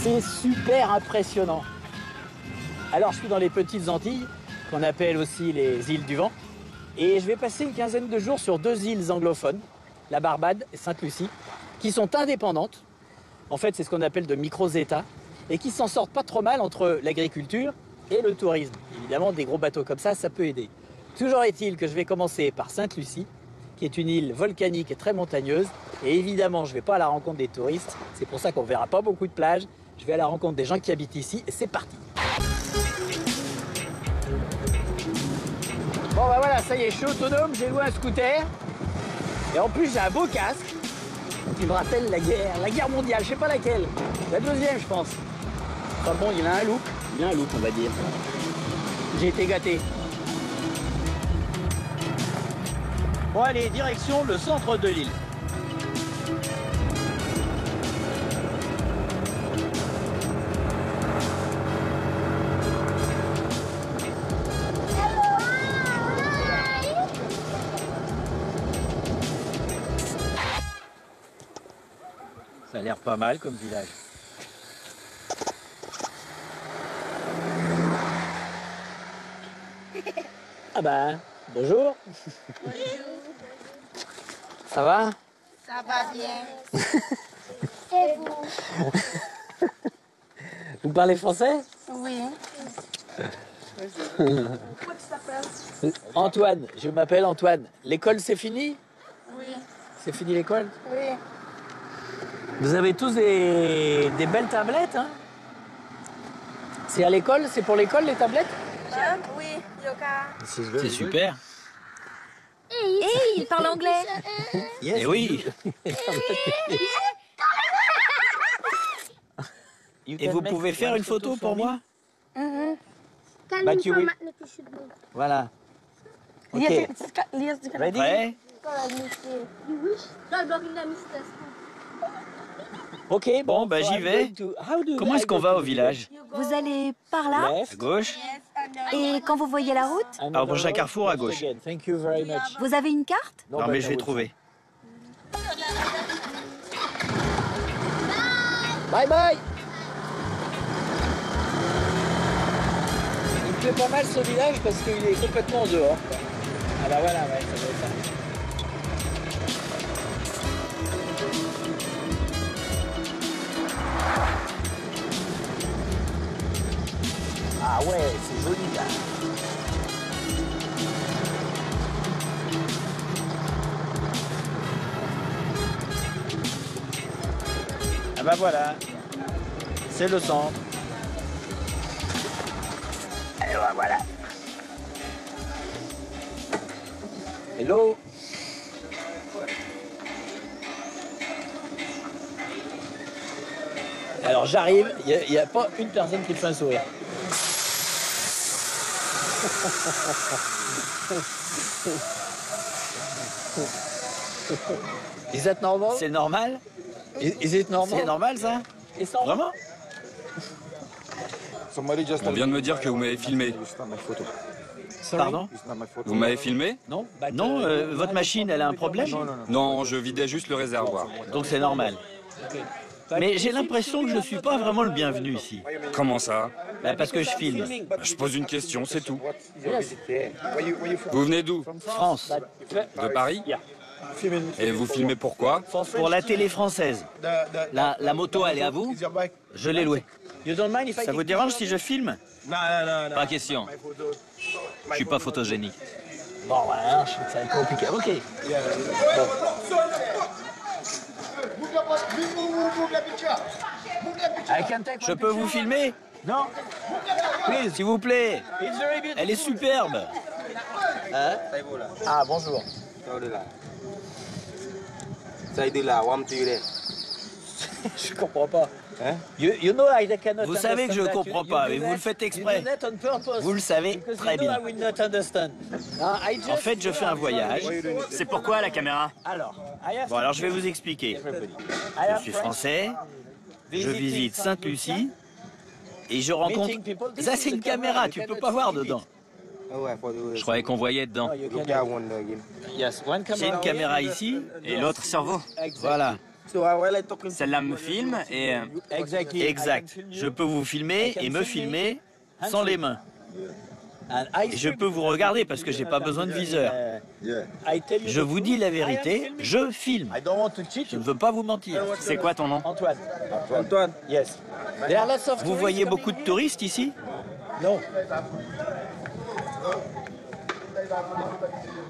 C'est super impressionnant. Alors je suis dans les petites Antilles, qu'on appelle aussi les îles du vent. Et je vais passer une quinzaine de jours sur 2 îles anglophones, la Barbade et Sainte-Lucie, qui sont indépendantes. En fait, c'est ce qu'on appelle de micro-États, et qui s'en sortent pas trop mal entre l'agriculture et le tourisme. Évidemment, des gros bateaux comme ça peut aider. Toujours est-il que je vais commencer par Sainte-Lucie, qui est une île volcanique et très montagneuse. Et évidemment, je ne vais pas à la rencontre des touristes. C'est pour ça qu'on ne verra pas beaucoup de plages. Je vais à la rencontre des gens qui habitent ici, et c'est parti. Bon bah voilà, ça y est, je suis autonome, j'ai loué un scooter. Et en plus, j'ai un beau casque qui me rappelle la guerre mondiale, je sais pas laquelle. La deuxième, je pense. Enfin bon, il a un look, on va dire. J'ai été gâté. Bon allez, direction le centre de l'île. Ça a l'air pas mal comme village. Ah bah, bonjour. Bonjour. Ça va? Ça va bien. Et vous? Vous parlez français? Oui. Comment tu t'appelles? Antoine, je m'appelle Antoine. L'école c'est fini? Oui. C'est fini l'école? Oui. Vous avez tous des belles tablettes, hein? C'est à l'école? C'est pour l'école les tablettes? Oui, yoga. C'est super. Hey, il parle anglais. Yes. Et oui. Et vous pouvez faire une photo pour moi? But you will... Voilà. Ok. Prêt? Ok, Bon, bah j'y vais. Comment est-ce qu'on va au village? Vous allez par là, À gauche? et quand vous voyez la route, Alors, au prochain carrefour, à gauche. Thank you very much. vous avez une carte? Non, mais je vais trouver. Bye bye. Il me plaît pas mal ce village parce qu'il est complètement en dehors. Quoi. Ah bah voilà, ouais, ça doit être ça. Ah ouais, c'est joli là. Ah bah voilà, c'est le centre. Et bah voilà. Hello. Alors j'arrive, il n'y a pas une personne qui me fait un sourire. Is that normal? C'est normal? Is it normal? C'est normal, ça? Vraiment? On vient de me dire que vous m'avez filmé. Pardon? Vous m'avez filmé? Non, Non, votre machine, elle a un problème? Non, je vidais juste le réservoir. Donc c'est normal. Mais j'ai l'impression que je ne suis pas vraiment le bienvenu ici. Comment ça? Bah, parce que je filme. Je pose une question, c'est tout. Vous venez d'où? France. De Paris? Et vous filmez pourquoi? Pour la télé française. La moto, elle est à vous? Je l'ai louée. Ça vous dérange si je filme? Pas question. Je suis pas photogénique. Bon, voilà, je sais que ça va être compliqué. Ok. Je peux vous filmer? Non. S'il vous plaît. It's very beautiful. Elle est superbe. Hein? Ah, bonjour. Je comprends pas. Hein? You know I cannot Vous savez que je ne understand comprends that. pas, You mais do vous le that- faites you exprès. do that on purpose. Vous le savez Because très you know bien. I will not understand. I En just- fait, je fais un voyage. C'est pourquoi la caméra? Alors, I have Bon, alors je vais vous expliquer. I Je am suis French. français, je visite Sainte-Lucie et je rencontre... Meeting people. This Ça, is c'est une the camera. caméra, You tu peux cannot pas voir see it. dedans. Je croyais qu'on voyait dedans. No, you cannot. Yes, one J'ai une camera caméra here. ici et l'autre sur vous. Exactly. Voilà. Celle-là me filme et... Exact. Je peux vous filmer et me filmer sans les mains. Et je peux vous regarder parce que j'ai pas besoin de viseur. Je vous dis la vérité, je filme. Je ne veux pas vous mentir. C'est quoi ton nom? Antoine. Antoine, yes. Vous voyez beaucoup de touristes ici? Non.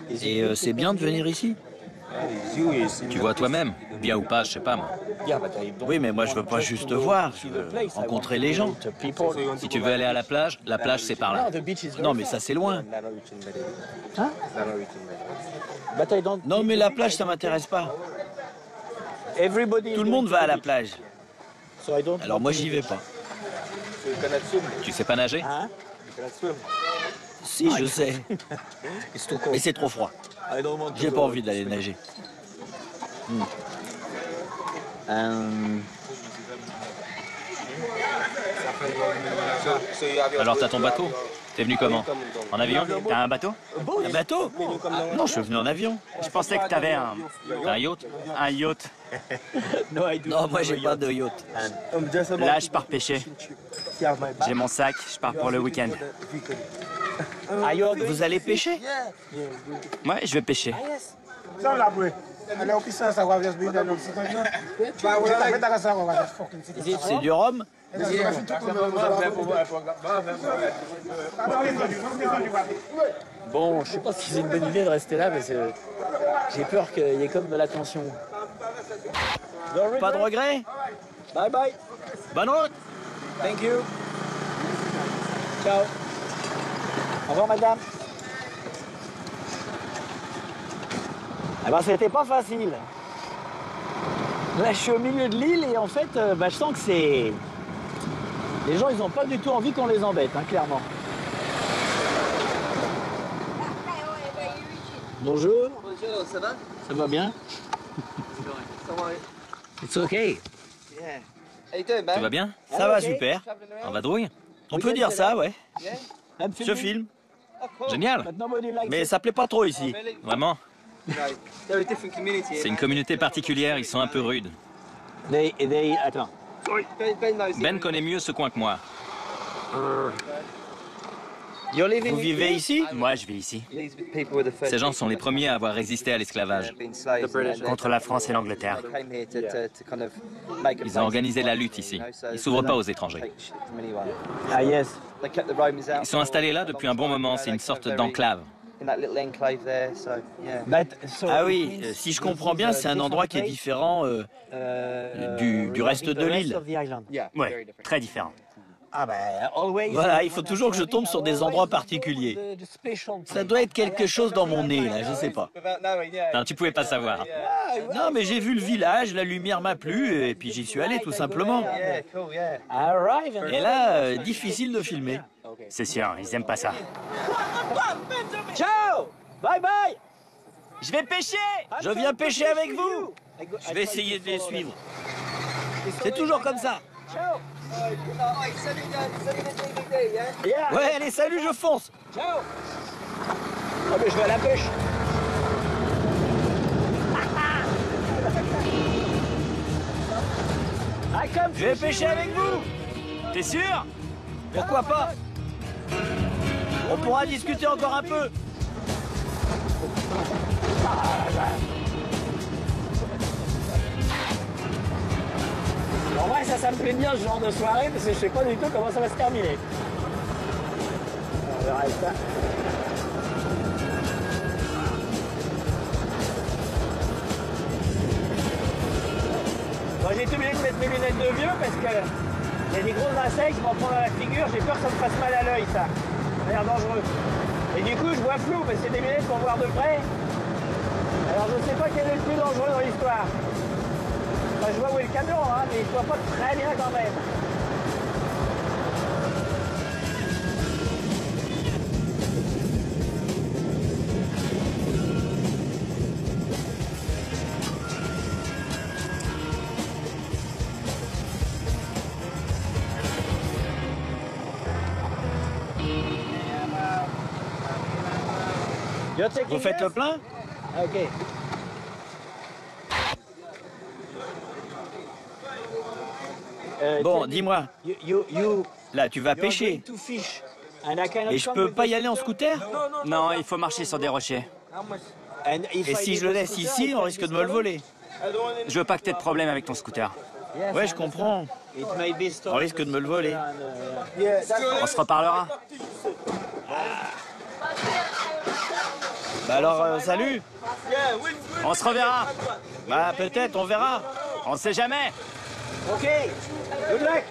Et c'est bien de venir ici? Tu vois toi-même, bien ou pas, je sais pas moi. Oui, mais moi je veux pas juste voir, je veux rencontrer les gens. Si tu veux aller à la plage c'est par là. Non, mais ça c'est loin. Hein? Non, mais la plage ça m'intéresse pas. Tout le monde va à la plage. Alors moi j'y vais pas. Tu sais pas nager? Si, je sais. Mais c'est trop froid. J'ai pas envie d'aller nager. Alors t'as ton bateau? T'es venu comment? En avion? T'as un bateau? Un bateau? Non, je suis venu en avion. Je pensais que t'avais un yacht? un yacht. Non, moi j'ai pas de yacht. Là, je pars pêcher. J'ai mon sac, je pars pour le week-end. Vous allez pêcher? Ouais, je vais pêcher. C'est du rhum? Bon, je sais pas si c'est une bonne idée de rester là, parce que j'ai peur qu'il y ait comme de la tension. Pas de regret? Bye bye. Bonne route! Thank you. Ciao. Au revoir, madame. Eh ben, c'était pas facile. Là, je suis au milieu de l'île et en fait, je sens que c'est... Les gens, ils n'ont pas du tout envie qu'on les embête, hein, clairement. Bonjour. Bonjour, ça va? Ça va bien? It's okay. How you doing, man? Tout va bien? Ça va super. En vadrouille? On peut dire ça, ouais. I'm Je filming. filme. Génial! But nobody likes Mais it. ça plaît pas trop ici. Vraiment? They're a different community. C'est une communauté particulière, ils sont un peu rudes. Attends. Ben knows it. Ben connaît mieux ce coin que moi. Vous vivez ici? Moi, je vis ici. These people were the first Ces gens sont les premiers à avoir résisté à l'esclavage. been slaves. Contre la France et l'Angleterre. They came here to kind of make a Ils place. ont organisé la lutte ici. Ils s'ouvrent pas aux étrangers. Take shit from anyone. Ah yes. They kept the Romans out. Ils sont installés là depuis un bon moment, c'est une sorte d'enclave. In that little enclave there, so yeah. Ah oui, si je comprends bien, c'est un endroit qui est différent du reste de l'île. Ouais, très différent. Ah ben, always. Voilà, il faut toujours que je tombe sur des endroits particuliers. Ça doit être quelque chose dans mon nez, là, je sais pas. Non, tu pouvais pas savoir. Non, mais j'ai vu le village, la lumière m'a plu, et puis j'y suis allé, tout simplement. Yeah, cool, yeah. Arrive. Et là, difficile de filmer. C'est sûr, ils aiment pas ça. Ciao. Bye bye. Je vais pêcher! Je viens pêcher avec vous. Je vais essayer de les suivre. C'est toujours comme ça. Ciao. Send me the DVD, yeah? Yeah. Ouais, allez, salut, je fonce. Ciao. Oh mais je vais à la pêche. Je vais pêcher avec vous. T'es sûr? Pourquoi pas? On pourra discuter encore un peu. En vrai, ça me plaît bien ce genre de soirée parce que je sais pas du tout comment ça va se terminer. On verra ça. Bon, j'ai été obligé de mettre mes lunettes de vieux parce que il y a des gros insectes, je m'en prends dans la figure, j'ai peur que ça me fasse mal à l'œil, ça. Ça a l'air dangereux. Et du coup, je vois flou parce que c'est des lunettes pour voir de près. Alors, je sais pas quel est le plus dangereux dans l'histoire. Enfin, je vois où est le camion, hein, mais je vois pas très bien quand même. Vous faites le plein? Ok. Bon, dis-moi, là, tu vas pêcher. Et je peux pas y aller en scooter? Non, il faut marcher sur des rochers. Et si je le laisse ici, on risque de me le voler. Je veux pas que t'aies de problème avec ton scooter. Ouais, je comprends. On risque de me le voler. On se reparlera. Bah alors, salut. On se reverra. Bah peut-être, on verra. On ne sait jamais. Ok, good luck.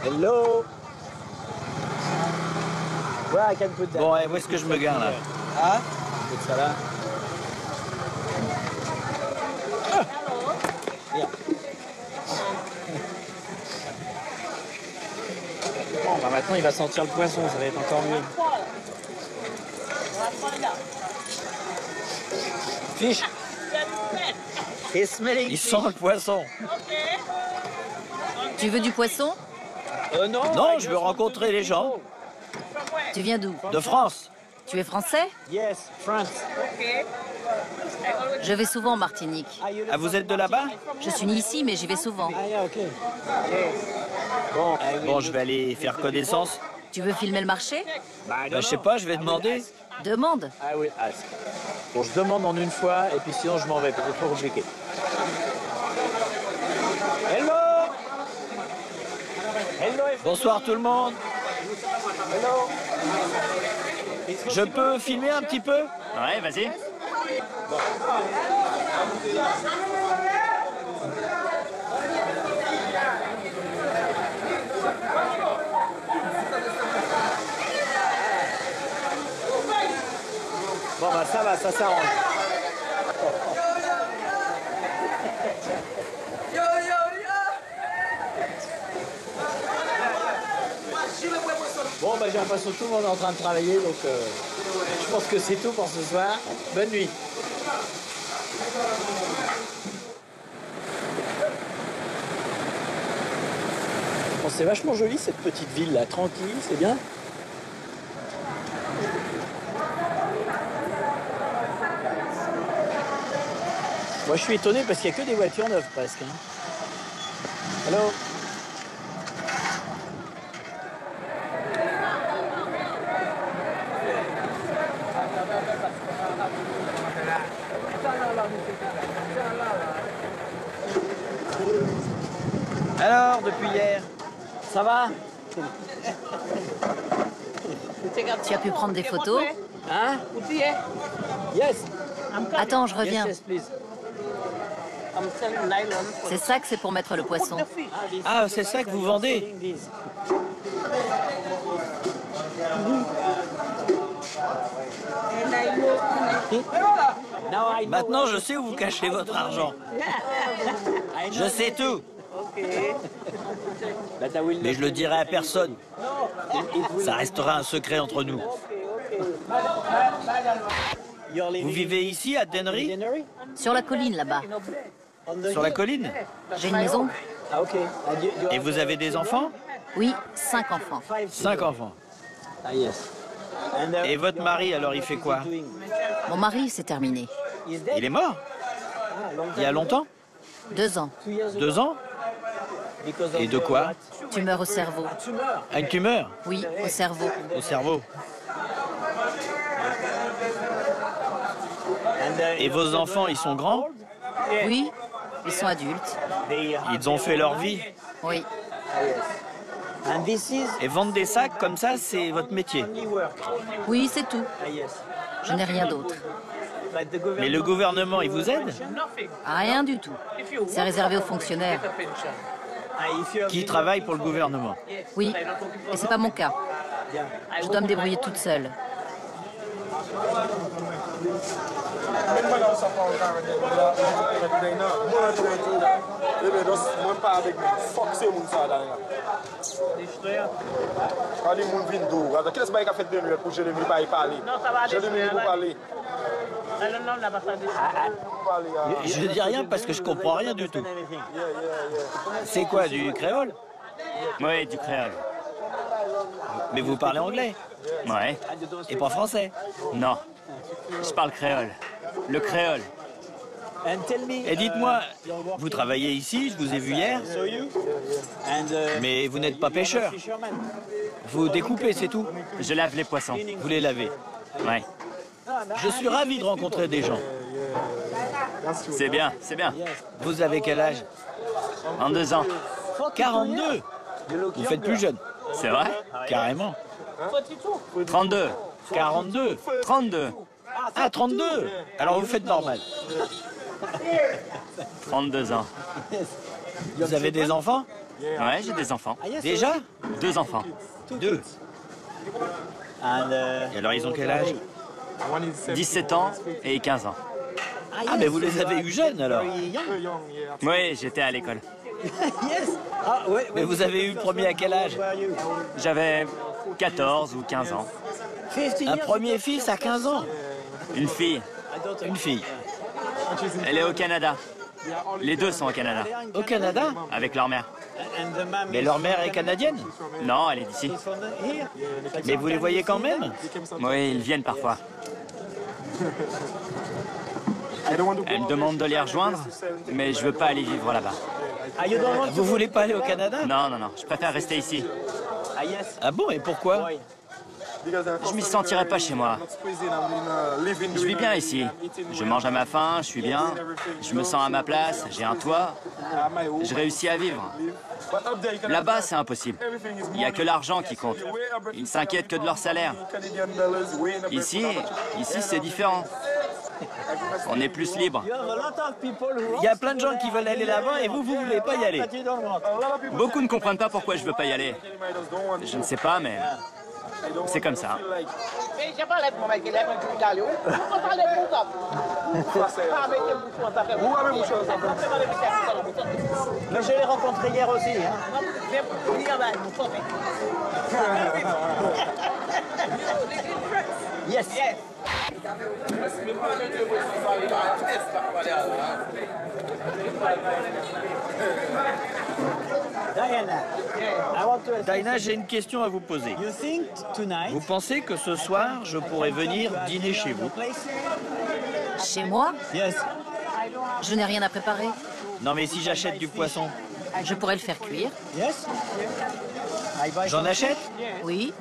Hello. Where I can put that? Bon, où est-ce que je me gare là? Ah, put ça là. Bien. Bon, bah maintenant il va sentir le poisson, ça va être encore mieux. Fish. He's smelling Il fish. sent le poisson. Tu veux du poisson? Non, Non, je veux rencontrer les gens Tu viens d'où? de France. Tu es français? Yes, France. Je vais souvent en Martinique. Ah, vous êtes de là-bas? Je suis née ici, mais j'y vais souvent. Ah, yeah, ok. Bon, je vais aller faire connaissance. Tu veux filmer le marché? Bah, je sais pas, je vais demander. Demande. I will ask. Bon, je demande en une fois et puis sinon je m'en vais, c'est trop compliqué. Hello. Hello. Bonsoir tout le monde. Hello. Je peux filmer un petit peu? Ouais, vas-y. Bon, bah ça va, ça s'arrange. Bon, bah j'ai l'impression que tout le monde est en train de travailler, donc je pense que c'est tout pour ce soir. Bonne nuit. Bon, c'est vachement joli cette petite ville là, tranquille, c'est bien. Moi je suis étonné parce qu'il n'y a que des voitures neuves presque. Hein. Hello. Alors, depuis hier, ça va? Tu as pu prendre des photos? Hein? Yes. Attends, je reviens. Yes, please. Ces sacs, c'est pour mettre le poisson. Ah, c'est ça que vous vendez? Maintenant, je sais où vous cachez votre argent. Je sais tout. Mais je le dirai à personne. Ça restera un secret entre nous. Vous vivez ici, à Dennery? Sur la colline, là-bas. Sur la colline? J'ai une maison. Ah, ok. Et vous avez des enfants? Oui, 5 enfants. 5 enfants. Ah, yes. Et votre mari, alors, il fait quoi? Mon mari, c'est terminé. Il est mort? Il y a longtemps? 2 ans. 2 ans? Et de quoi? Tumeur au cerveau. Ah, une tumeur? Oui, au cerveau. Au cerveau. Et vos enfants, ils sont grands? Oui, ils sont adultes. Ils ont fait leur vie? Oui. Et vendre des sacs comme ça, c'est votre métier? Oui, c'est tout. Je n'ai rien d'autre. Mais le gouvernement, il vous aide? Rien du tout. C'est réservé aux fonctionnaires. Qui travaille pour le gouvernement? Oui, et c'est pas mon cas. Je dois me débrouiller toute seule. Je dis rien parce que je comprends rien du tout. C'est quoi, du créole? Oui, du créole. Mais vous parlez anglais? Ouais. Et pas français? Non. Je parle créole. Le créole. Et dites-moi, vous travaillez ici, je vous ai vu hier, mais vous n'êtes pas pêcheur. Vous découpez, c'est tout? Je lave les poissons. Vous les lavez. Ouais. Je suis ravi de rencontrer des gens. C'est bien, c'est bien. Vous avez quel âge? En 2 ans. 42. Vous faites plus jeune. C'est vrai? Carrément. 32. 42. 32. Ah, 32. Alors vous faites normal. 32 ans. Vous avez des enfants? Ouais, j'ai des enfants. Déjà? 2 enfants. 2. Et alors ils ont quel âge? 17 ans et 15 ans. Ah, mais vous les avez eus jeunes alors. Oui, j'étais à l'école. Mais vous avez eu le premier à quel âge? J'avais 14 ou 15 ans. Un premier fils à 15 ans? Une fille. Une fille. Elle est au Canada. Les 2 sont au Canada. Au Canada? Avec leur mère. Mais leur mère est canadienne? Non, elle est d'ici. Mais vous les voyez quand même? Oui, ils viennent parfois. Elle me demande de les rejoindre, mais je veux pas aller vivre là-bas. Vous voulez pas aller au Canada? Non, non, non, je préfère rester ici. Ah bon, et pourquoi? Je m'y sentirais pas chez moi. Je vis bien ici. Je mange à ma faim, je suis bien. Je me sens à ma place, j'ai un toit. Je réussis à vivre. Là-bas, c'est impossible. Il n'y a que l'argent qui compte. Ils ne s'inquiètent que de leur salaire. Ici, c'est différent. On est plus libre. Il y a plein de gens qui veulent aller là-bas et vous voulez pas y aller. Beaucoup ne comprennent pas pourquoi je veux pas y aller. Je ne sais pas, mais c'est comme ça. Mais je l'ai rencontré hier aussi. Yes. Diana, j'ai une question à vous poser. Vous pensez que ce soir, je pourrais venir dîner chez vous? Chez moi? Je n'ai rien à préparer. Non, mais si j'achète du poisson, Je pourrais le faire cuire. j'en achète? Oui.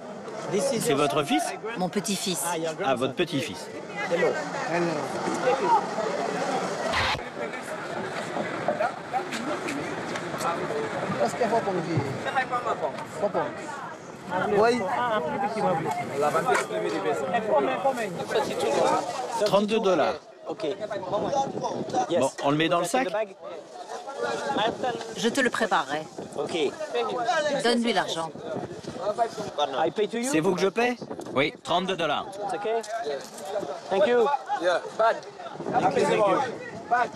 C'est votre fils? Mon petit-fils. Ah, votre petit-fils. Oui. 32 $. Ok. Bon, on le met dans le sac? Je te le préparerai. Ok. Donne-lui l'argent. I pay to you. C'est vous que je paie? Oui, 32 $. It's okay. Thank you. Yeah. Bad. Thank you. Bad.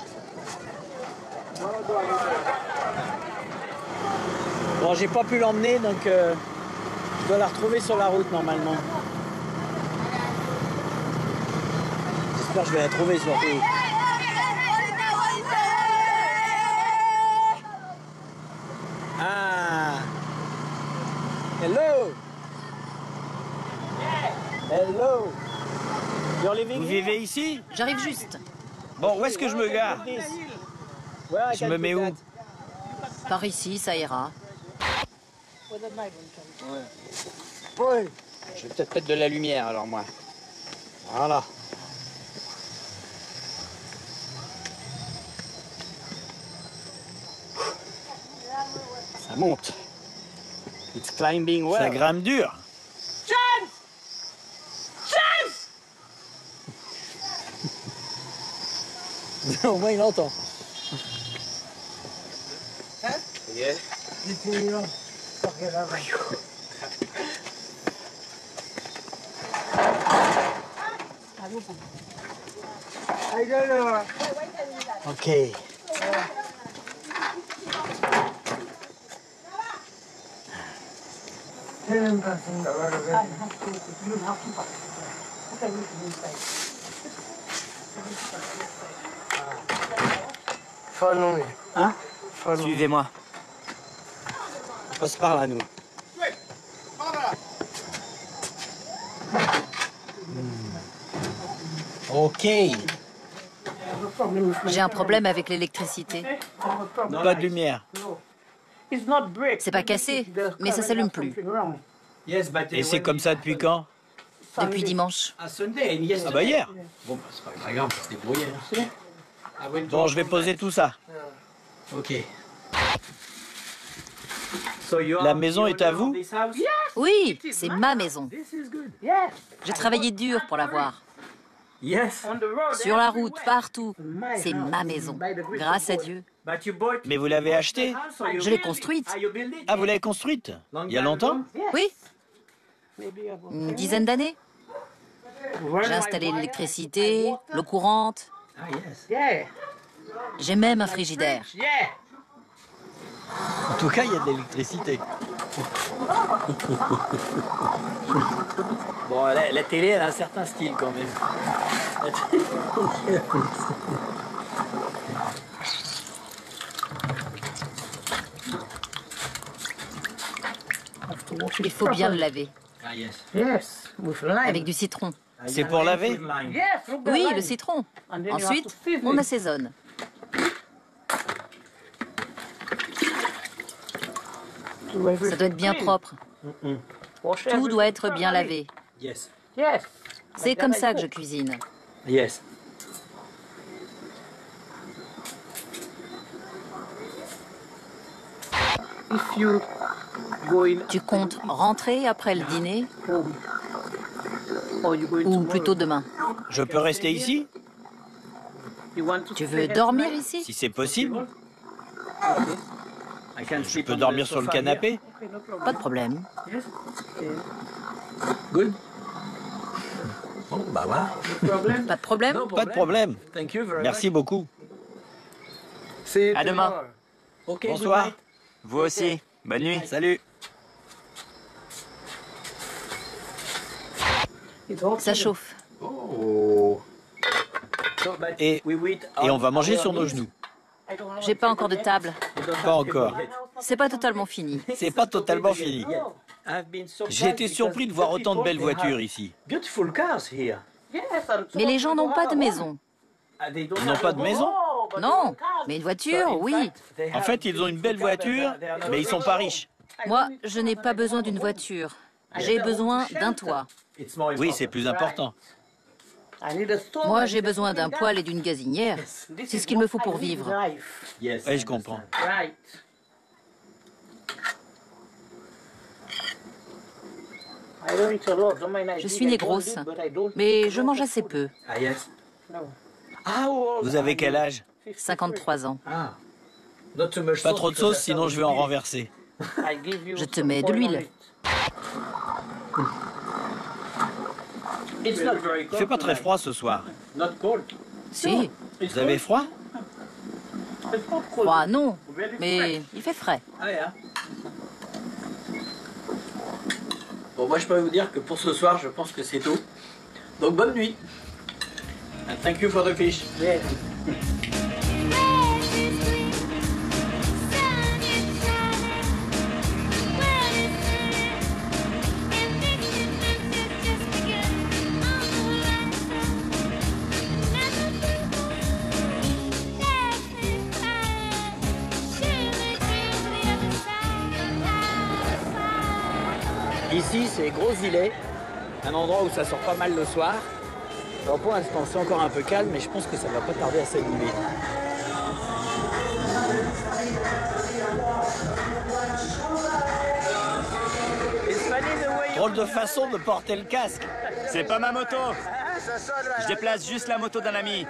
Bon, j'ai pas pu l'emmener, donc je dois la retrouver sur la route normalement. J'espère que je vais la trouver surtout. Ah! Hello! Hello! You're living Vous here? vivez ici? J'arrive juste. Bon, où est-ce que je me gare? Where I Je can me put mets où? that? Par ici, ça ira. Oui. Je vais peut-être mettre de la lumière alors moi. Voilà. Ça monte. It's climbing well. Ça grimpe dur. Au moins il entend. Ok. Follow me. Hein? Follow me. Suivez-moi. On passe par là nous. Ok. J'ai un problème avec l'électricité. Pas de lumière. C'est pas cassé, mais ça s'allume plus. Et c'est comme ça depuis quand? Depuis dimanche. Ah bah hier. Bon, je vais poser tout ça. Ok. La maison est à vous? Oui, c'est ma maison. J'ai travaillé dur pour l'avoir. Sur la route, partout. C'est ma maison. Grâce à Dieu. Mais vous l'avez achetée? Je l'ai construite. Ah, vous l'avez construite? Il y a longtemps? Oui. Une dizaine d'années. J'ai installé l'électricité, l'eau courante. J'ai même un frigidaire. En tout cas, il y a de l'électricité. Bon, la télé, elle a un certain style quand même. Il faut bien le laver. Avec du citron. C'est pour laver? Oui, le citron. Ensuite, on assaisonne. Ça doit être bien propre. Tout doit être bien lavé. C'est comme ça que je cuisine. Tu comptes rentrer après le dîner ou plutôt demain? Je peux rester ici? Tu veux dormir ici? Si c'est possible. Je peux dormir sur le canapé? Pas de problème. Good. Bon, bah voilà. Pas de problème? Pas de problème. Merci beaucoup. À demain. Bonsoir. Vous aussi. Bonne nuit. Salut. Ça chauffe. Et on va manger sur nos genoux. J'ai pas encore de table. Pas encore. C'est pas totalement fini. C'est pas totalement fini. J'ai été surpris de voir autant de belles voitures ici. Mais les gens n'ont pas de maison. Ils n'ont pas de maison? Non, mais une voiture, oui. En fait, ils ont une belle voiture, mais ils sont pas riches. Moi, je n'ai pas besoin d'une voiture. J'ai besoin d'un toit. Oui, c'est plus important. Moi, j'ai besoin d'un poêle et d'une gazinière. C'est ce qu'il me faut pour vivre. Oui, je comprends. Je suis née grosse, mais je mange assez peu. Vous avez quel âge? 53 ans. Pas trop de sauce, sinon je vais en renverser. Je te mets de l'huile. Il fait pas très froid ce soir. Si, Vous avez froid? froid, non, mais il fait frais. Bon, moi je peux vous dire que pour ce soir, je pense que c'est tout. Donc bonne nuit. And thank you for the fish. Ici, c'est Gros Îlet, un endroit où ça sort pas mal le soir. Alors pour l'instant, c'est encore un peu calme, mais je pense que ça va pas tarder à s'animer. Drôle de façon de porter le casque. C'est pas ma moto. Je déplace juste la moto d'un ami.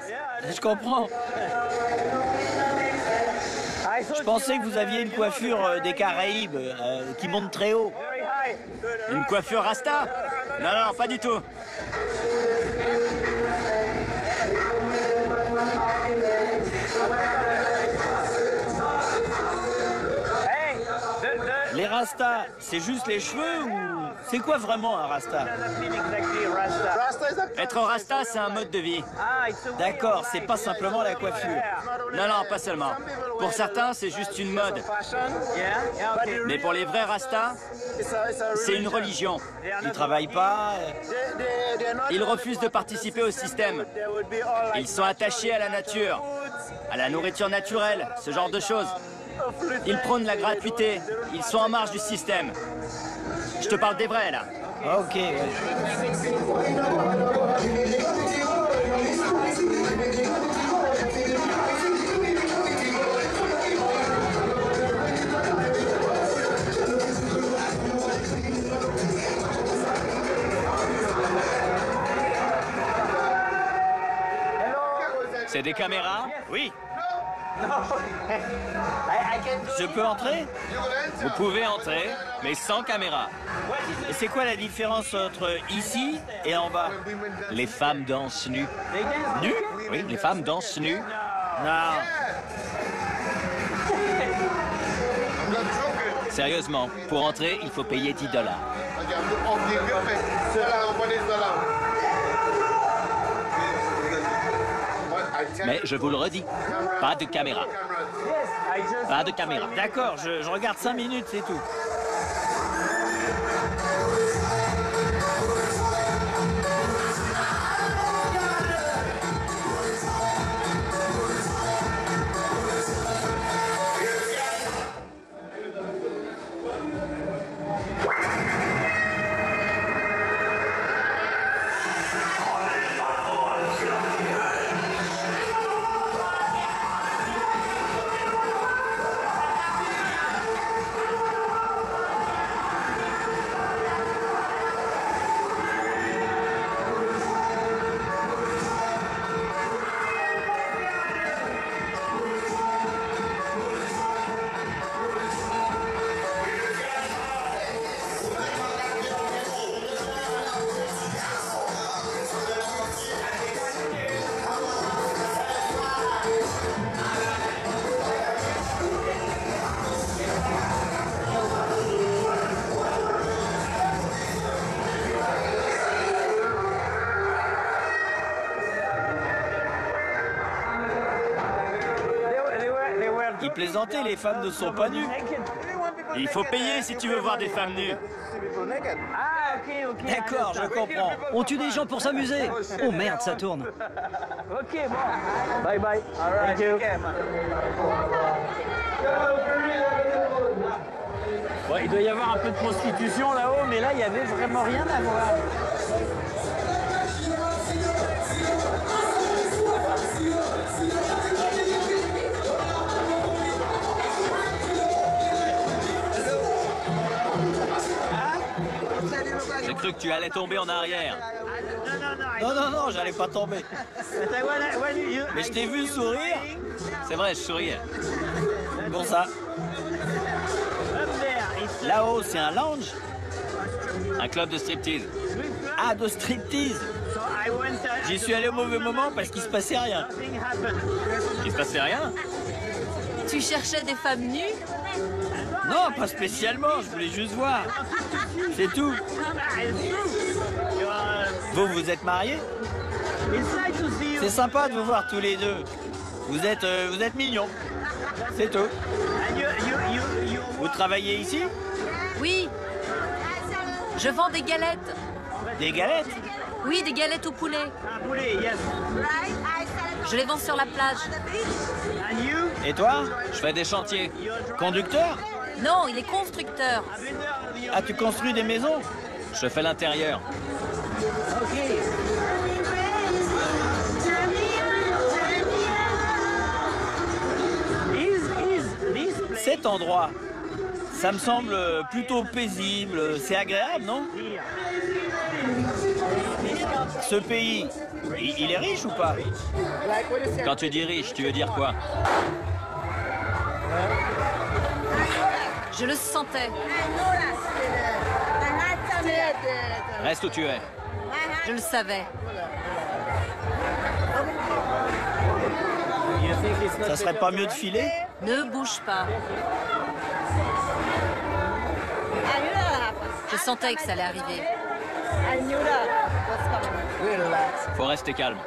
Je comprends. Je pensais que vous aviez une coiffure des Caraïbes qui monte très haut. Une coiffure rasta? Non, non, pas du tout. Les rasta, c'est juste les cheveux ou c'est quoi vraiment un rasta? Être rasta, c'est un mode de vie. D'accord, c'est pas simplement la coiffure. Non, non, pas seulement. Pour certains, c'est juste une mode. Mais pour les vrais rastas, c'est une religion. Ils travaillent pas. Ils refusent de participer au système. Ils sont attachés à la nature, à la nourriture naturelle, ce genre de choses. Ils prônent la gratuité. Ils sont en marge du système. Je te parle des vrais, là. Ok. C'est des caméras? Oui. Je peux entrer? Vous pouvez entrer, mais sans caméra. Et c'est quoi la différence entre ici et en bas? Les femmes dansent nues. Nu? Oui, les femmes dansent nues. Non. Sérieusement, pour entrer, il faut payer $10. Mais je vous le redis, pas de caméra. Pas de caméra. D'accord, je regarde 5 minutes, c'est tout. Ils plaisantaient, les femmes ne sont pas nues. Il faut payer si tu veux voir des femmes nues. D'accord, je comprends. On tue des gens pour s'amuser. Oh merde, ça tourne. Ok, bon. Bye bye. Thank you. Bon, il doit y avoir un peu de prostitution là-haut, mais là, il n'y avait vraiment rien à voir. J'ai cru que tu allais tomber en arrière. Non, non, non, j'allais pas tomber. Mais je t'ai vu sourire. C'est vrai, je souriais. Pour ça. Là-haut, c'est un lounge? Un club de striptease. Ah, de striptease. J'y suis allé au mauvais moment parce qu'il se passait rien. Il se passait rien? Tu cherchais des femmes nues? Non, pas spécialement, je voulais juste voir. C'est tout. Vous, vous êtes mariés? C'est sympa de vous voir tous les deux. Vous êtes mignons. C'est tout. Vous travaillez ici? Oui. Je vends des galettes. Des galettes? Oui, des galettes au poulet. Je les vends sur la plage. Et toi? Je fais des chantiers. Conducteur? Non, il est constructeur. Ah, tu construis des maisons? Je fais l'intérieur. Cet endroit, ça me semble plutôt paisible. C'est agréable, non? Ce pays, il est riche ou pas? Quand tu dis riche, tu veux dire quoi? Je le sentais. Reste où tu es. Je le savais. Ça serait pas mieux de filer? Ne bouge pas. Je sentais que ça allait arriver. Faut rester calme.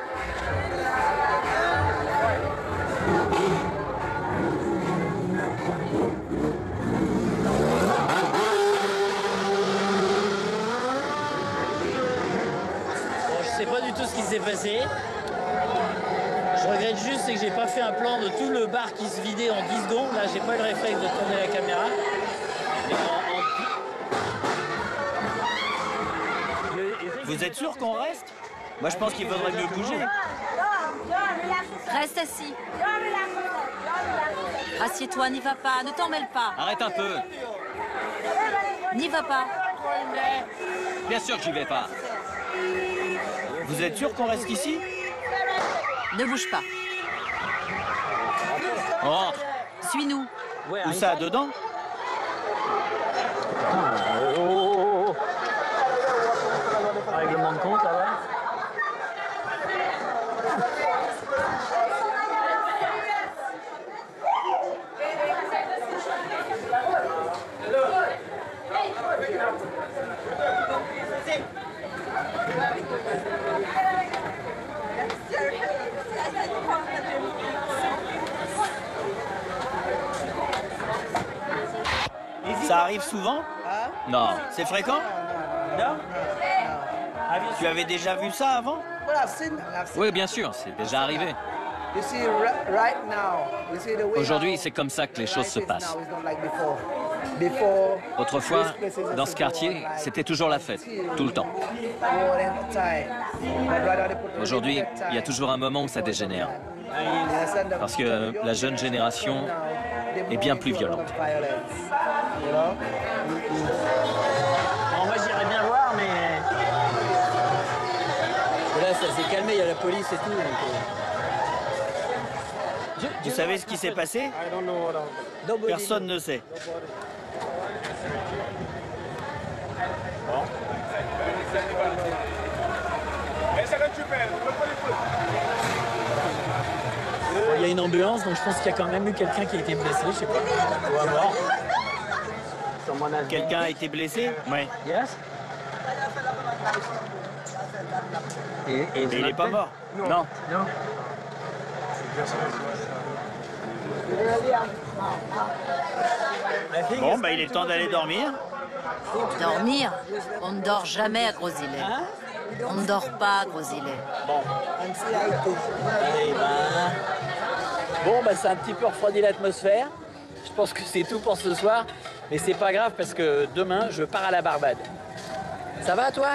Je sais pas du tout ce qui s'est passé. Je regrette juste c'est que j'ai pas fait un plan de tout le bar qui se vidait en 10 secondes. Là, j'ai pas eu le réflexe de tourner la caméra. Vous êtes sûr qu'on reste? Moi, je pense qu'il faudrait mieux bouger. Reste assis. Assieds-toi, n'y va pas, ne t'en mêle pas. Arrête un peu. N'y va pas. Bien sûr que j'y vais pas. Vous êtes sûr qu'on reste ici? Ne bouge pas. On rentre. Suis-nous. Où ça, dedans? Règlement de compte, là-bas. Ça arrive souvent? Non. C'est fréquent? Non? Tu avais déjà vu ça avant? Oui, bien sûr, c'est déjà arrivé. Aujourd'hui, c'est comme ça que les choses se passent. Autrefois, dans ce quartier, c'était toujours la fête, tout le temps. Aujourd'hui, il y a toujours un moment où ça dégénère. Parce que la jeune génération est bien plus violente. Bon, moi j'irais bien voir, mais là ça s'est calmé, il y a la police et tout. Donc, Vous savez ce qui s'est passé? Personne ne sait. Bon, il y a une ambulance, donc je pense qu'il y a quand même eu quelqu'un qui a été blessé, je sais pas. Ou à mort. Quelqu'un a été blessé? Oui. Yes. Et il n'est pas mort? Non. Non. Bon, bah il est temps d'aller dormir. Dormir? On ne dort jamais à Gros-Îlet. On ne dort pas à Gros-Îlet. Bon. Allez, bon, bah c'est un petit peu refroidi l'atmosphère. Je pense que c'est tout pour ce soir. Mais c'est pas grave parce que demain, je pars à la Barbade. Ça va, toi?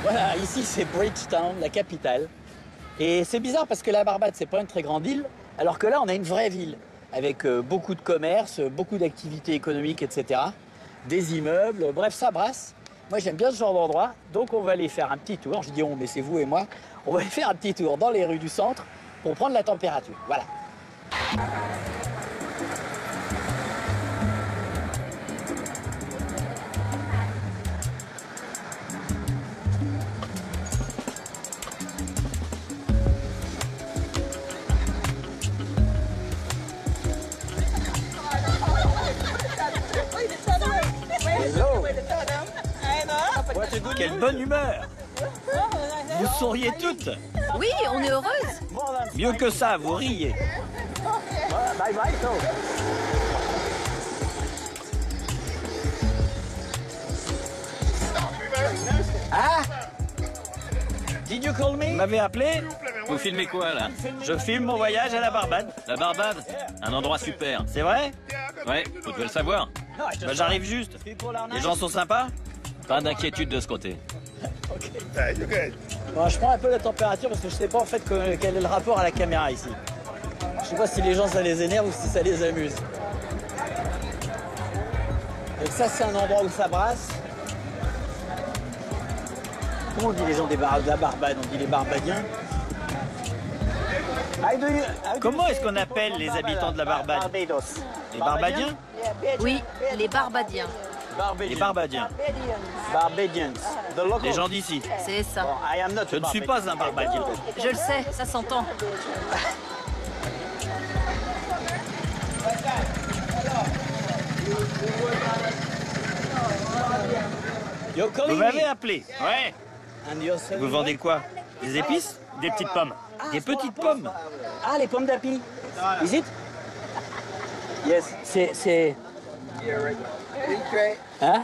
Voilà, ici c'est Bridgetown, la capitale. Et c'est bizarre parce que la Barbade, c'est pas une très grande île, alors que là, on a une vraie ville, avec beaucoup de commerce, beaucoup d'activités économiques, etc. Des immeubles, bref, ça brasse. Moi, j'aime bien ce genre d'endroit, donc on va aller faire un petit tour. Je dis on, mais c'est vous et moi. On va aller faire un petit tour dans les rues du centre pour prendre la température. Voilà. Quelle bonne humeur! Vous souriez toutes! Oui, on est heureuses. Mieux que ça, vous riez. Ah! Did you call me? Vous m'avez appelé? Vous filmez quoi, là? Je filme mon voyage à la Barbade. La Barbade? Un endroit super. C'est vrai? Ouais, vous devez le savoir. Bah, j'arrive juste. Les gens sont sympas? Pas d'inquiétude de ce côté. Bon, je prends un peu la température parce que je sais pas en fait quel est le rapport à la caméra ici. Je sais pas si les gens ça les énerve ou si ça les amuse. Donc ça c'est un endroit où ça brasse. Comment on dit les gens de la Barbade? On dit les Barbadiens. Comment est-ce qu'on appelle les habitants de la Barbade? Les Barbadiens? Oui, les Barbadiens. Les Barbadiens. Barbadians. Les gens d'ici. C'est ça. Je ne suis pas un Barbadien. Je le sais, ça s'entend. Vous m'avez appelé. Ouais, Vous vendez quoi? Des épices? des petites pommes. Des petites pommes? Ah, les pommes d'api. Is it? Yes. C'est... Hein?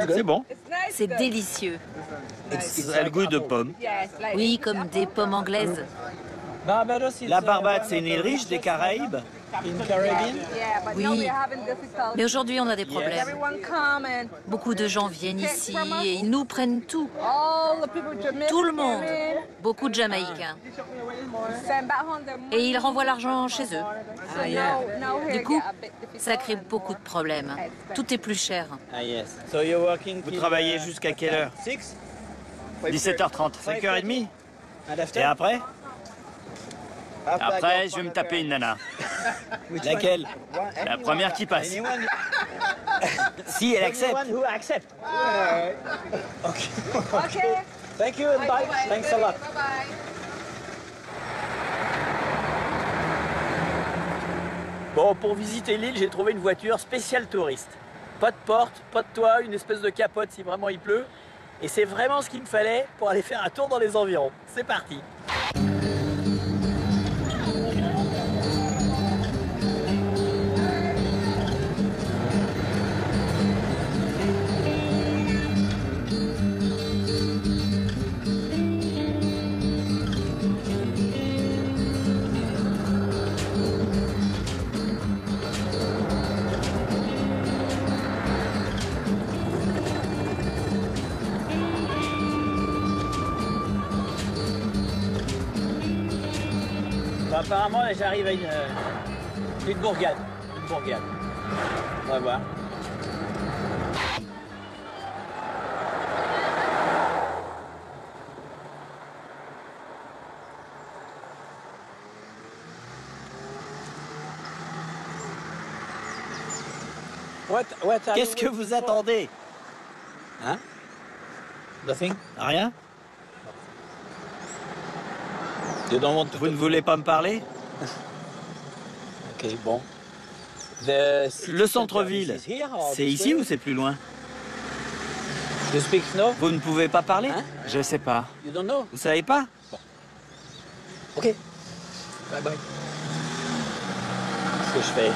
C'est bon. C'est délicieux. Ça a le goût de pommes. Oui, comme des pommes anglaises. La Barbade, c'est une île riche des Caraïbes. Oui, mais aujourd'hui on a des problèmes. Beaucoup de gens viennent ici et ils nous prennent tout. Tout le monde. Beaucoup de Jamaïcains. Et ils renvoient l'argent chez eux. Du coup, ça crée beaucoup de problèmes. Tout est plus cher. Vous travaillez jusqu'à quelle heure? 17h30. 5h30? Et après? Après, je vais me taper une nana. Laquelle? La première qui passe. Si elle accepte. OK. Thank you and bye. Thanks a lot. Bon, pour visiter l'île, j'ai trouvé une voiture spéciale touriste. Pas de porte, pas de toit, une espèce de capote si vraiment il pleut. Et c'est vraiment ce qu'il me fallait pour aller faire un tour dans les environs. C'est parti. Apparemment, là, j'arrive à une bourgade. Une bourgade. On va voir. Qu'est-ce que vous attendez? Hein? Nothing? Rien? Vous ne voulez pas me parler? Ok, bon. Le centre-ville, c'est ici ou c'est plus loin? You speak no? Vous ne pouvez pas parler? Hein? Je sais pas. You don't know? Vous savez pas? Ok. Bye bye. Qu'est-ce que je fais?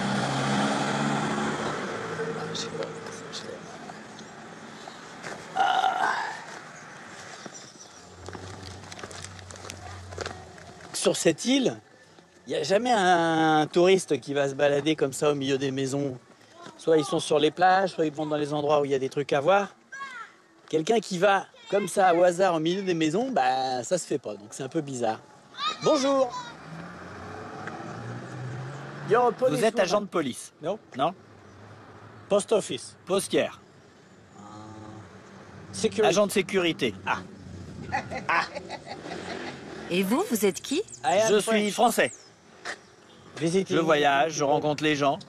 Je sais pas. Qu'est-ce que je fais? Sur cette île, il n'y a jamais un touriste qui va se balader comme ça au milieu des maisons. Soit ils sont sur les plages, soit ils vont dans les endroits où il y a des trucs à voir. Quelqu'un qui va comme ça au hasard au milieu des maisons, bah ça se fait pas, donc c'est un peu bizarre. Bonjour. Vous êtes agent de police? Non. Non? Post office. Postière. Agent de sécurité. Et vous, vous êtes qui? Je suis français. Je voyage, je rencontre les gens.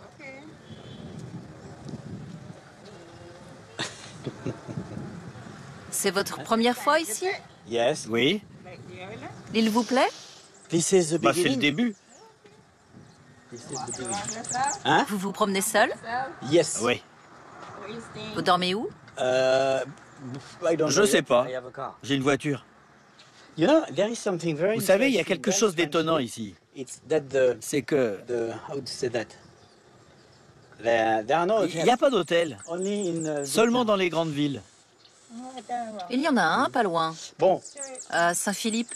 C'est votre première fois ici? Yes. Oui. L'île vous plaît? This is the Bah, c'est le beginning. début. Hein? Vous vous promenez seul? Yes. Oui. Vous dormez où? Je sais pas. J'ai une voiture. You know, there is something very Vous savez, il y a interesting quelque about chose French d'étonnant food. ici. It's that the C'est que how to say that? There are no il n'y a pas d'hôtel. only in Seulement dans les grandes villes. Il y en a un, pas loin. Bon, À Saint-Philippe.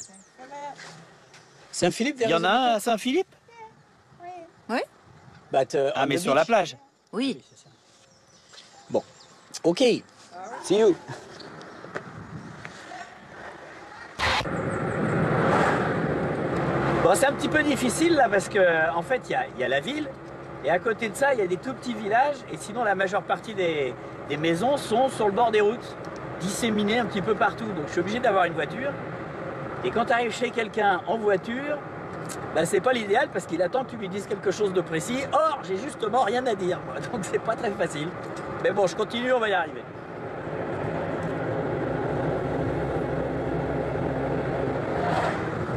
Saint-Philippe. Il y en a un à Saint-Philippe? Oui? Ah, mais sur la plage. Oui. Bon, ok. See you. Bon, c'est un petit peu difficile là parce que en fait il y a la ville Et à côté de ça, il y a des tout petits villages. Et sinon, la majeure partie des maisons sont sur le bord des routes, disséminées un petit peu partout. Donc je suis obligé d'avoir une voiture. Et quand tu arrives chez quelqu'un en voiture, bah, c'est pas l'idéal parce qu'il attend que tu lui dises quelque chose de précis. Or, j'ai justement rien à dire, moi. Donc c'est pas très facile. Mais bon, je continue, on va y arriver.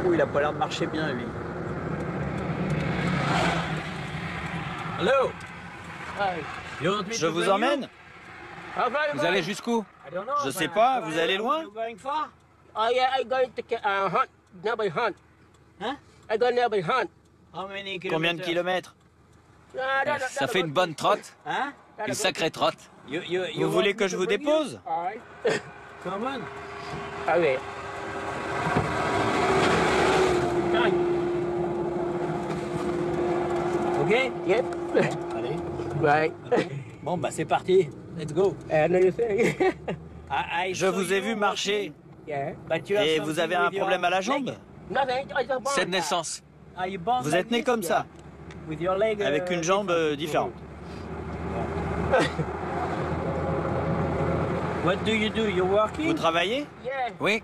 Oh, il a pas l'air de marcher bien, lui. Hello. Je vous emmène? Vous allez jusqu'où? Je sais pas, vous allez loin? Oh yeah, I going to hunt. Never hunt. Hein? I go never hunt. Combien de kilomètres? Ça fait une bonne trotte. Hein? Une sacrée trotte. Vous voulez que je vous dépose? Come on. Okay. Ok? Yep. Allez. Right. Bon, bah c'est parti. Let's go. Another thing. Je vous ai vu marcher. Yeah. Et vous avez un problème à la jambe? Nothing. I just C'est de naissance. Vous êtes né comme ça, avec une jambe différente. What do you do? You're working? Vous travaillez? Yeah. Oui,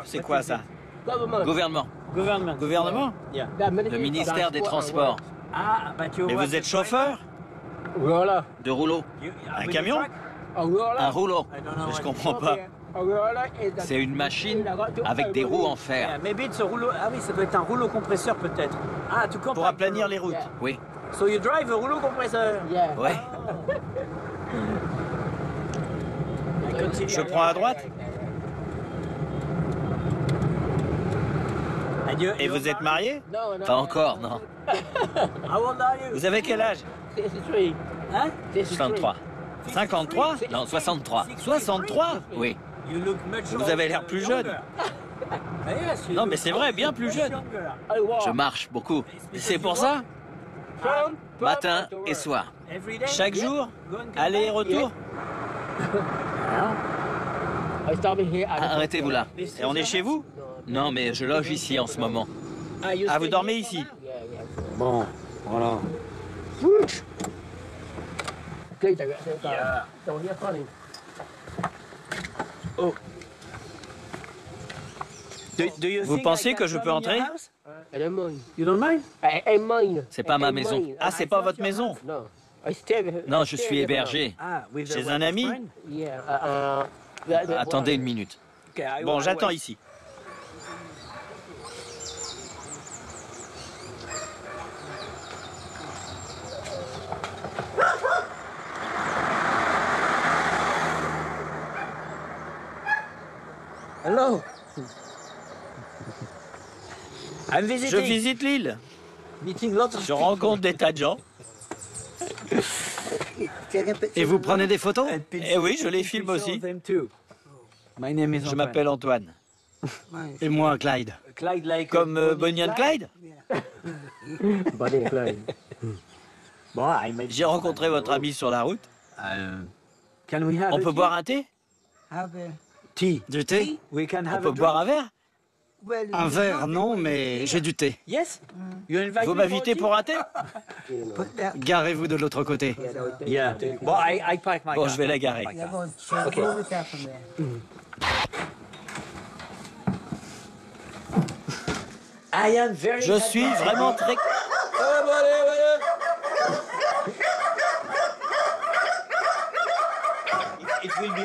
C'est quoi ça? Government. gouvernement. Gouvernement. Gouvernement? Yeah. Le ministère des Transports. Ah, but you Et vous êtes chauffeur? Roller. De rouleau. Un camion? A roller. Un rouleau. Je comprends pas. A roller is a- C'est une machine avec des roues en fer. Yeah, maybe it's a rouleau. Ah oui, ça doit être un rouleau compresseur peut-être. Ah, tu comprends? Pour aplanir les routes. Oui, So you drive a rouleau compresseur. Yeah. ouais. Je prends à droite? Adieu. Et vous êtes marié? No, no. Pas encore, non. How old are you? Vous avez quel âge? 63. Hein? 63. 53? Non, 63. 63? Oui. You look much Vous avez l'air plus jeune. Yes, you Non, look mais c'est vrai, bien plus jeune. younger. I walk. Je marche beaucoup. C'est pour ça? Matin et soir. Every day? Chaque Yeah. jour? Go and come Aller et back? retour? I stop here. Arrêtez-vous là. Et on est chez vous? Non, mais je loge ici en ce moment. Ah, vous dormez ici? Yeah, yeah. Bon, voilà. Yeah. So you're funny. Oh. Do you Vous think pensez I que can je come peux in your entrer? house? I don't mind. You don't mind? I mind. C'est pas ma I maison. mind. Ah, c'est pas votre maison? No. I stay. Non, je suis hébergé. Ah, with Chez a un ami? friend? Yeah. Attendez une minute. Okay, I Bon, will- j'attends wait. ici. Hello. I'm visiting. Je visite l'île. Meeting lots of Je rencontre des tas de gens. Et vous prenez des photos? Eh oui, je les filme aussi. My name is Je Antoine. m'appelle Antoine. Et moi, Clyde. Clyde like Comme Bonnie and Clyde? Bonnie and Clyde. Bon, I met- J'ai rencontré votre ami sur la route. Can we have On a peut tea? boire un thé? Tea. Du thé? We can On have peut a boire un drink. verre? Un verre, non, mais j'ai du thé. Yes. You invite Vous me m'invitez tea? pour un thé? Garez-vous de l'autre côté. Yeah. Bon, I park my Bon, car. je vais la garer. I am very Je suis vraiment très...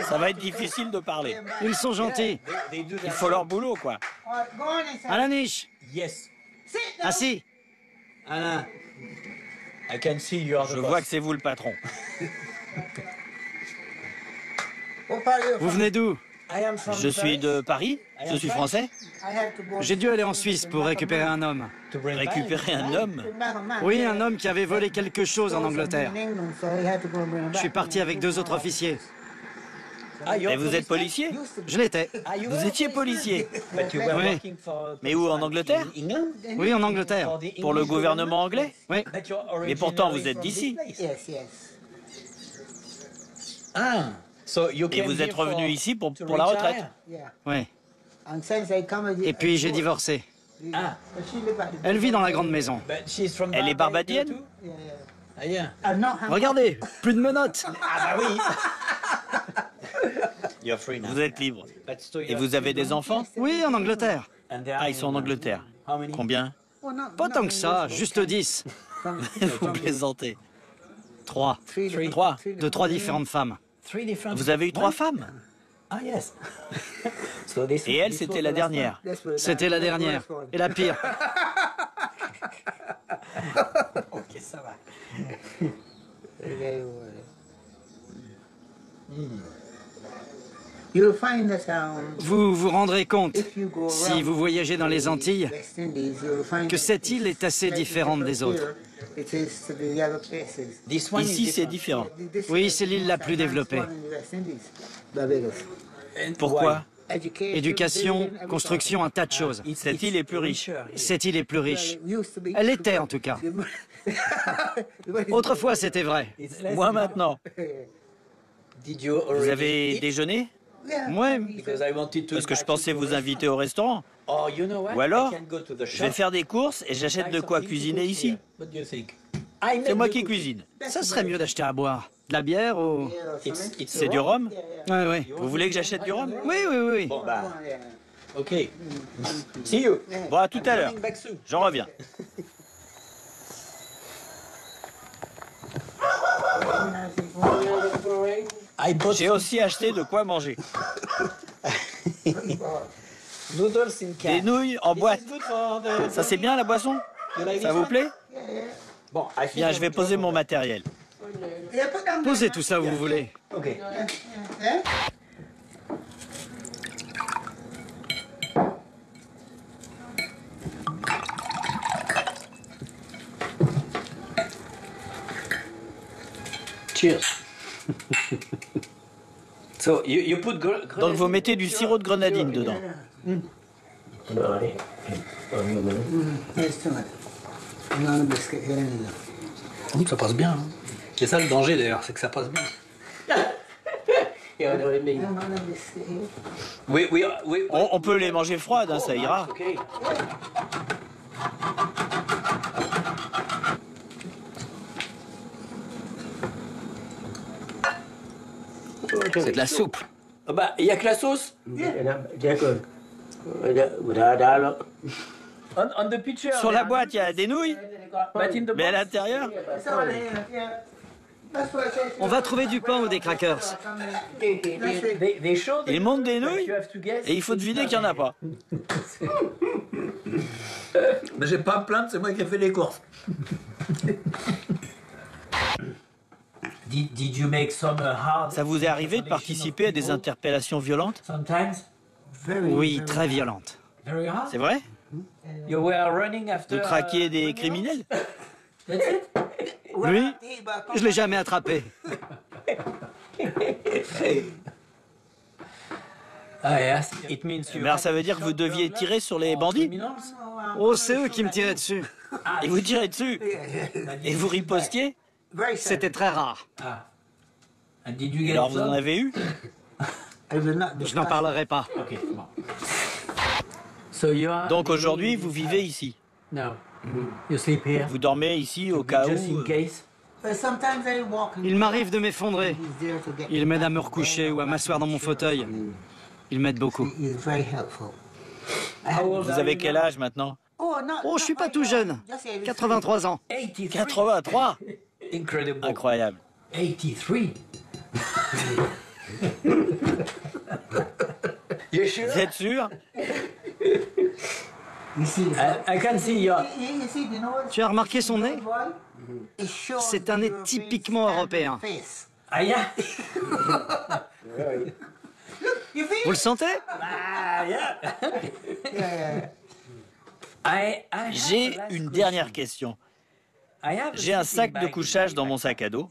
Ça va être difficile de parler. Ils sont gentils. Il faut leur boulot, quoi. À la niche. Yes. Assis. Alain. I can see you are the Je boss. vois que c'est vous le patron. Vous venez d'où? I am from Je suis de Paris. Je suis français. J'ai dû aller en Suisse pour récupérer un homme. to bring Récupérer un homme. Oui, un homme qui avait volé quelque chose en Angleterre. Je suis parti avec 2 autres officiers. Et vous êtes policier? Je l'étais. Vous étiez policier. But you were Oui. working for Mais où, en Angleterre? England? Oui, en Angleterre. For the Pour le English gouvernement anglais? Oui. But you're Mais pourtant, vous originally êtes from d'ici. this place. Ah. So you Et came vous êtes here revenu for- ici pour to la retraite. retire? Oui. Et puis j'ai divorcé. Elle vit dans la grande maison. Elle est barbadienne? Regardez, plus de menottes. Ah bah oui. Vous êtes libre. Et vous avez des enfants? Oui, en Angleterre. Ah, ils sont en Angleterre. Combien? Pas tant que ça, juste 10. Vous plaisantez. 3. 3. De 3 différentes femmes. Vous avez eu 3 femmes? Ah yes. Et elle, c'était la dernière. C'était la dernière. Et la pire. Ok, ça va. Vous vous rendrez compte, si vous voyagez dans les Antilles, que cette île est assez différente des autres. Ici, c'est différent. Oui, c'est l'île la plus développée. Pourquoi? Éducation, construction, un tas de choses. Cette île est plus riche. Cette île est plus riche. Elle était en tout cas. Autrefois, c'était vrai. Moi maintenant. Vous avez déjeuné? Ouais. Parce que je pensais vous inviter au restaurant. Ou alors, je vais faire des courses et j'achète de quoi cuisiner ici. C'est moi qui cuisine. Ça serait mieux d'acheter à boire. De la bière ou... C'est du rhum? Ouais, ouais. Vous voulez que j'achète du rhum? Oui, oui, oui. Bon, bah, ok. See you. Bon, à tout à l'heure. J'en reviens. J'ai aussi acheté de quoi manger. Des nouilles en boîte. Ça, c'est bien la boisson? Ça vous plaît? Bien, je vais poser mon matériel. Posez tout ça où vous voulez. Ok. Cheers. So you put Donc vous mettez du sirop de grenadine dedans. Ça passe bien. Hein. C'est ça le danger d'ailleurs, c'est que ça passe bien. Oui. On peut les manger froides, hein, ça ira. C'est de la soupe. Bah, il n'y a que la sauce. Sur la boîte, il y a des nouilles. Mais à l'intérieur, On va trouver du pain ou des crackers. ils montent des nouilles et il faut deviner qu'il n'y en a pas. Mais j'ai pas à me plaindre, c'est moi qui ai fait les courses. Did you make some hard... Ça vous est arrivé de participer à des interpellations violentes? Oui, très violentes. C'est vrai? You were running after... Vous traquiez des criminels? Lui, je l'ai jamais attrapé. Mais alors ça veut dire que vous deviez tirer sur les bandits? Oh, c'est eux qui me tiraient dessus. Et vous tirez dessus? Et vous ripostiez? C'était très rare. Alors vous en avez eu? Je n'en parlerai pas. Donc aujourd'hui, vous vivez ici? Vous dormez ici au cas où? Il m'arrive de m'effondrer. Il m'aide à me recoucher ou à m'asseoir dans mon fauteuil. Il m'aide beaucoup. Vous avez quel âge maintenant? Oh, je suis pas tout jeune. 83 ans. 83? Incroyable. 83. Vous êtes sûr? I can see your... Tu as remarqué son nez? C'est un nez typiquement européen. Ah, yeah. Vous le sentez? J'ai une dernière question. J'ai un sac de couchage dans mon sac à dos.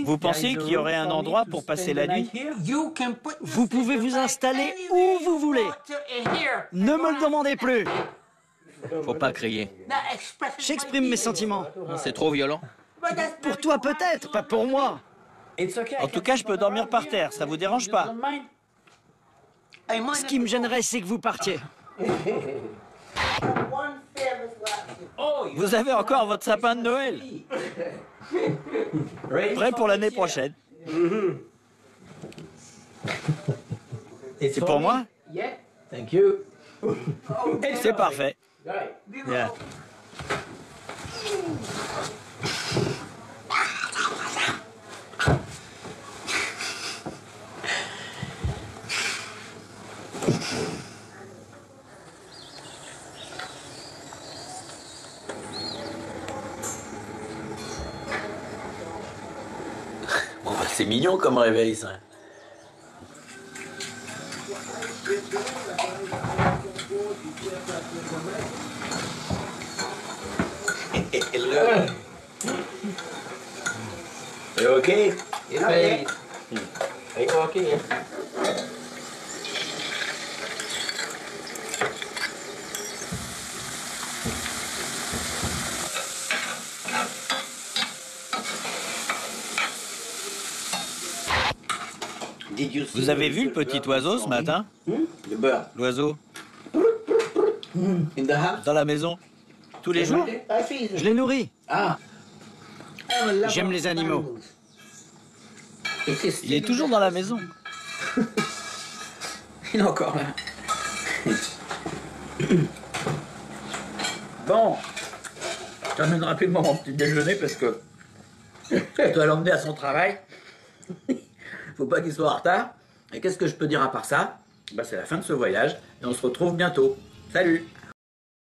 Vous pensez qu'il y aurait un endroit pour passer la nuit? Vous pouvez vous installer où vous voulez. Ne me le demandez plus. Faut pas crier. J'exprime mes sentiments. C'est trop violent. Pour toi peut-être, pas pour moi. En tout cas, je peux dormir par terre, ça vous dérange pas? Ce qui me gênerait, c'est que vous partiez. Vous avez encore votre sapin de Noël. Prêt pour l'année prochaine. C'est pour moi? Thank you. C'est parfait. Yeah. Bon, bah, c'est mignon comme réveil, ça. Hello. You okay? Hey. Are you okay? Vous avez vu le petit oiseau ce matin? Le beurre. L'oiseau? Dans la maison? Tous les jours? Je les nourris. Ah. J'aime les animaux. Il est toujours dans la maison. Il est encore là. Bon. Je t'emmène rapidement mon petit déjeuner parce que je dois l'emmener à son travail. Faut pas qu'il soit en retard. Et qu'est-ce que je peux dire à part ça? Bah, c'est la fin de ce voyage et on se retrouve bientôt. Salut!